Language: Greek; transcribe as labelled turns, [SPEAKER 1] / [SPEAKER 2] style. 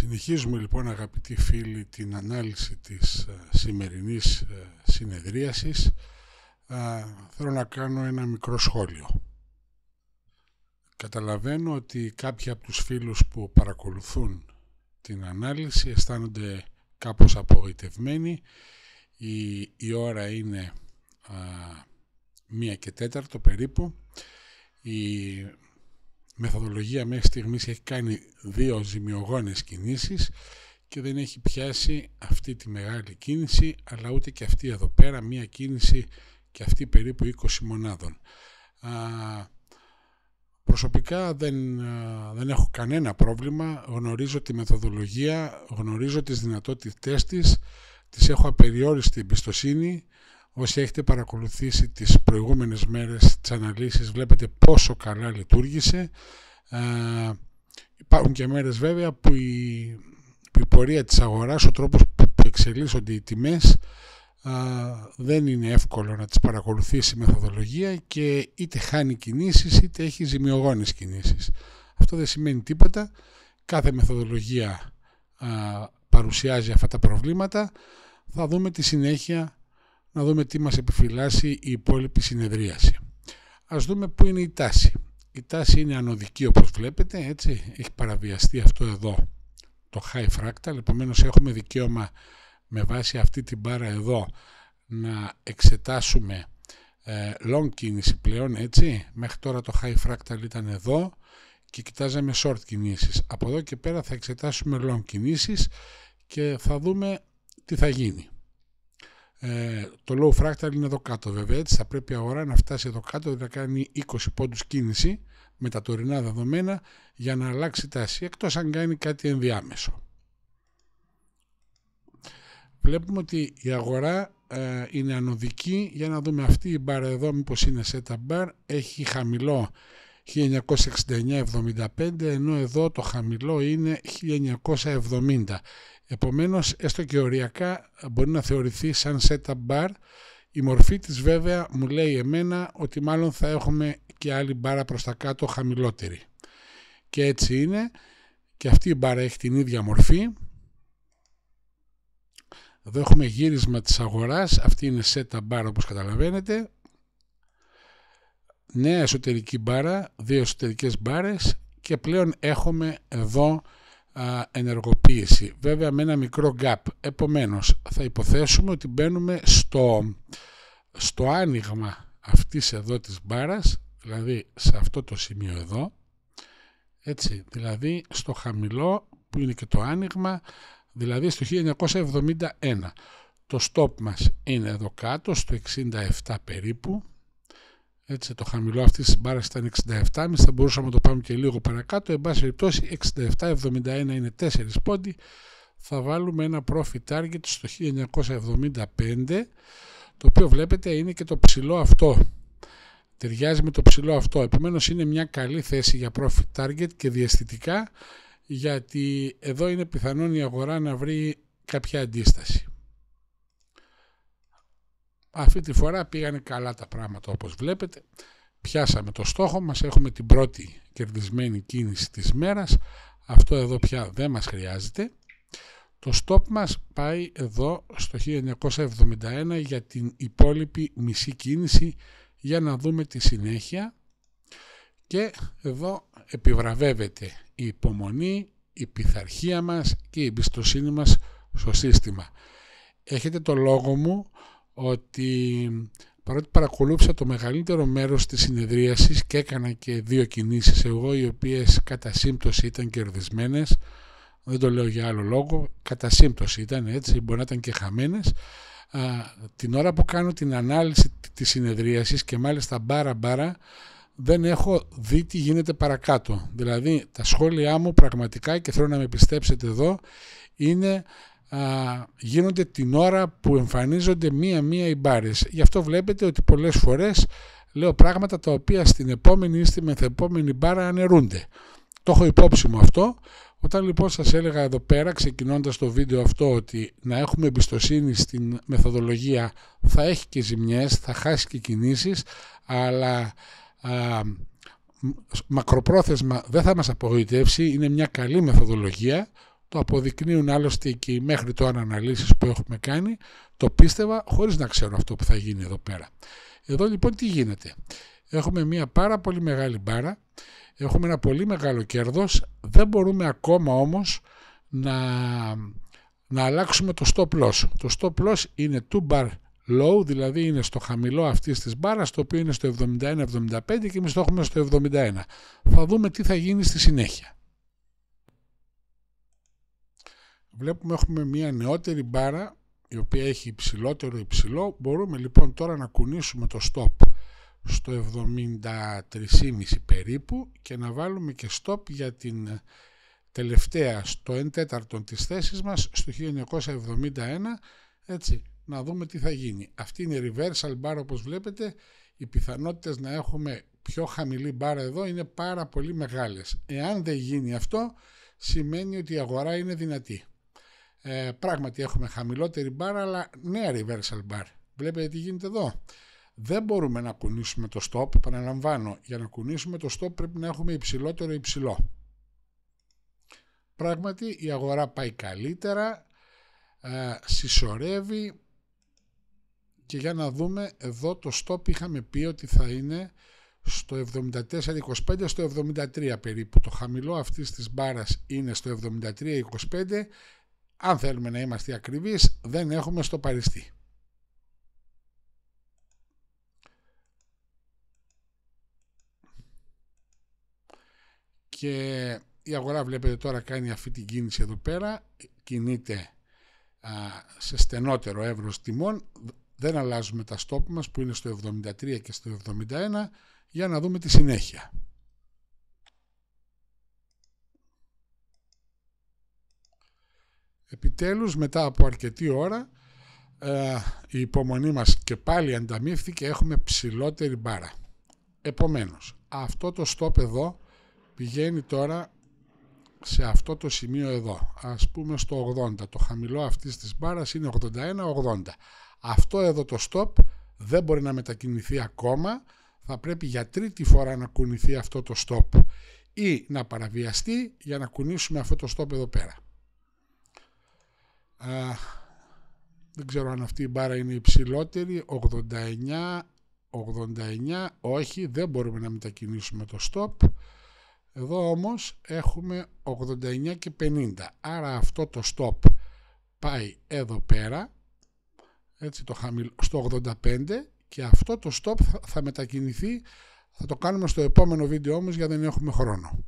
[SPEAKER 1] Συνεχίζουμε λοιπόν, αγαπητοί φίλοι, την ανάλυση της σημερινής συνεδρίασης. Θέλω να κάνω ένα μικρό σχόλιο. Καταλαβαίνω ότι κάποιοι από τους φίλους που παρακολουθούν την ανάλυση αισθάνονται κάπως απογοητευμένοι. Η ώρα είναι 1:04 περίπου. Η μεθοδολογία μέχρι στιγμής έχει κάνει 2 ζημιογόνες κινήσεις και δεν έχει πιάσει αυτή τη μεγάλη κίνηση, αλλά ούτε και αυτή εδώ πέρα, μία κίνηση και αυτή περίπου 20 μονάδων. Προσωπικά δεν έχω κανένα πρόβλημα, γνωρίζω τη μεθοδολογία, γνωρίζω τις δυνατότητές της, τις έχω απεριόριστη εμπιστοσύνη. Όσοι έχετε παρακολουθήσει τις προηγούμενες μέρες τις αναλύσεις, βλέπετε πόσο καλά λειτουργήσε. Υπάρχουν και μέρες βέβαια που η πορεία της αγοράς, ο τρόπος που εξελίσσονται οι τιμές, δεν είναι εύκολο να τις παρακολουθήσει η μεθοδολογία και είτε χάνει κινήσεις είτε έχει ζημιογόνες κινήσεις. Αυτό δεν σημαίνει τίποτα. Κάθε μεθοδολογία παρουσιάζει αυτά τα προβλήματα. Θα δούμε τη συνέχεια, να δούμε τι μας επιφυλάσσει η υπόλοιπη συνεδρίαση. Ας δούμε πού είναι η τάση. Η τάση είναι ανωδική, όπως βλέπετε, έτσι. Έχει παραβιαστεί αυτό εδώ, το high fractal, επομένως έχουμε δικαίωμα με βάση αυτή την μπάρα εδώ να εξετάσουμε long κίνηση πλέον, έτσι. Μέχρι τώρα το high fractal ήταν εδώ και κοιτάζαμε short κινήσεις. Από εδώ και πέρα θα εξετάσουμε long κινήσεις και θα δούμε τι θα γίνει. Το low fractal είναι εδώ κάτω βέβαια, έτσι θα πρέπει η αγορά να φτάσει εδώ κάτω, δηλαδή να κάνει 20 πόντους κίνηση με τα τωρινά δεδομένα για να αλλάξει τάση, εκτός αν κάνει κάτι ενδιάμεσο. Βλέπουμε ότι η αγορά είναι ανωδική. Για να δούμε αυτή η μπάρα εδώ, μήπως είναι setup bar, έχει χαμηλό 1969,75, ενώ εδώ το χαμηλό είναι 1970. Επομένως, έστω και οριακά μπορεί να θεωρηθεί σαν setup bar. Η μορφή της βέβαια μου λέει εμένα ότι μάλλον θα έχουμε και άλλη μπάρα προς τα κάτω χαμηλότερη. Και έτσι είναι, και αυτή η μπάρα έχει την ίδια μορφή. Εδώ έχουμε γύρισμα της αγοράς, αυτή είναι setup bar όπως καταλαβαίνετε. Νέα εσωτερική μπάρα, 2 εσωτερικές μπάρες και πλέον έχουμε εδώ ενεργοποίηση, βέβαια με ένα μικρό gap. Επομένως θα υποθέσουμε ότι μπαίνουμε στο άνοιγμα αυτής εδώ της μπάρας, δηλαδή σε αυτό το σημείο εδώ, έτσι, δηλαδή στο χαμηλό που είναι και το άνοιγμα, δηλαδή στο 1971. Το stop μας είναι εδώ κάτω στο 67 περίπου, έτσι, το χαμηλό αυτής της μπάρας ήταν 67,5, θα μπορούσαμε να το πάμε και λίγο παρακάτω. Εν πάση περιπτώσει 67,71 είναι 4 πόντι. Θα βάλουμε ένα profit target στο 1975, το οποίο βλέπετε είναι και το ψηλό αυτό. Ταιριάζει με το ψηλό αυτό. Επομένως είναι μια καλή θέση για profit target και διαισθητικά, γιατί εδώ είναι πιθανόν η αγορά να βρει κάποια αντίσταση. Αυτή τη φορά πήγανε καλά τα πράγματα, όπως βλέπετε. Πιάσαμε το στόχο μας, έχουμε την πρώτη κερδισμένη κίνηση της μέρας. Αυτό εδώ πια δεν μας χρειάζεται. Το stop μας πάει εδώ στο 1971 για την υπόλοιπη μισή κίνηση, για να δούμε τη συνέχεια. Και εδώ επιβραβεύεται η υπομονή, η πειθαρχία μας και η εμπιστοσύνη μας στο σύστημα. Έχετε το λόγο μου ότι παρότι παρακολούθησα το μεγαλύτερο μέρος της συνεδρίασης και έκανα και 2 κινήσεις εγώ, οι οποίες κατά σύμπτωση ήταν κερδισμένες, δεν το λέω για άλλο λόγο, κατά σύμπτωση ήταν, έτσι, μπορεί να ήταν και χαμένες, την ώρα που κάνω την ανάλυση της συνεδρίασης και μάλιστα μπάρα δεν έχω δει τι γίνεται παρακάτω. Δηλαδή τα σχόλιά μου πραγματικά, και θέλω να με πιστέψετε εδώ, είναι γίνονται την ώρα που εμφανίζονται μία-μία οι μπάρες. Γι' αυτό βλέπετε ότι πολλές φορές λέω πράγματα τα οποία στην επόμενη ή στη μεθεπόμενη μπάρα αναιρούνται. Το έχω υπόψη μου αυτό. Όταν λοιπόν σας έλεγα εδώ πέρα, ξεκινώντας το βίντεο αυτό, ότι να έχουμε εμπιστοσύνη στην μεθοδολογία, θα έχει και ζημιές, θα χάσει και κινήσεις, αλλά μακροπρόθεσμα δεν θα μας απογοητεύσει, είναι μια καλή μεθοδολογία. Το αποδεικνύουν άλλωστε και οι μέχρι τώρα αναλύσεις που έχουμε κάνει. Το πίστευα χωρίς να ξέρω αυτό που θα γίνει εδώ πέρα. Εδώ λοιπόν τι γίνεται? Έχουμε μια πάρα πολύ μεγάλη μπάρα, έχουμε ένα πολύ μεγάλο κέρδος, δεν μπορούμε ακόμα όμως να αλλάξουμε το stop loss. Το stop loss είναι 2 bar low, δηλαδή είναι στο χαμηλό αυτής της μπάρας, το οποίο είναι στο 71-75 και εμείς το έχουμε στο 71. Θα δούμε τι θα γίνει στη συνέχεια. Βλέπουμε έχουμε μια νεότερη μπάρα η οποία έχει υψηλότερο υψηλό. Μπορούμε λοιπόν τώρα να κουνήσουμε το stop στο 73,5 περίπου και να βάλουμε και stop για την τελευταία στο 1/4 της θέσης μας στο 1971, έτσι, να δούμε τι θα γίνει. Αυτή είναι reversal bar, όπως βλέπετε. Οι πιθανότητες να έχουμε πιο χαμηλή μπάρα εδώ είναι πάρα πολύ μεγάλες. Εάν δεν γίνει αυτό, σημαίνει ότι η αγορά είναι δυνατή. Πράγματι έχουμε χαμηλότερη μπάρα, αλλά νέα reversal bar. Βλέπετε τι γίνεται εδώ? Δεν μπορούμε να κουνήσουμε το stop. Επαναλαμβάνω, για να κουνήσουμε το stop πρέπει να έχουμε υψηλότερο υψηλό. Πράγματι η αγορά πάει καλύτερα, συσσωρεύει, και για να δούμε εδώ το stop είχαμε πει ότι θα είναι στο 74,25 στο 73 περίπου. Το χαμηλό αυτής της μπάρας είναι στο 73,25. Αν θέλουμε να είμαστε ακριβείς, δεν έχουμε στο παριστή. Και η αγορά βλέπετε τώρα κάνει αυτή την κίνηση εδώ πέρα, κινείται σε στενότερο εύρος τιμών, δεν αλλάζουμε τα stop μας που είναι στο 73 και στο 71 για να δούμε τη συνέχεια. Επιτέλους μετά από αρκετή ώρα η υπομονή μας και πάλι ανταμείφθηκε, έχουμε ψηλότερη μπάρα. Επομένως αυτό το stop εδώ πηγαίνει τώρα σε αυτό το σημείο εδώ, ας πούμε στο 80. Το χαμηλό αυτής της μπάρας είναι 81-80. Αυτό εδώ το stop δεν μπορεί να μετακινηθεί ακόμα, θα πρέπει για τρίτη φορά να κουνηθεί αυτό το stop ή να παραβιαστεί για να κουνήσουμε αυτό το stop εδώ πέρα. Δεν ξέρω αν αυτή η μπάρα είναι υψηλότερη, 89, όχι, δεν μπορούμε να μετακινήσουμε το stop. Εδώ όμως έχουμε 89 και 50, άρα αυτό το stop πάει εδώ πέρα, έτσι, στο 85, και αυτό το stop θα μετακινηθεί, θα το κάνουμε στο επόμενο βίντεο όμως γιατί δεν έχουμε χρόνο.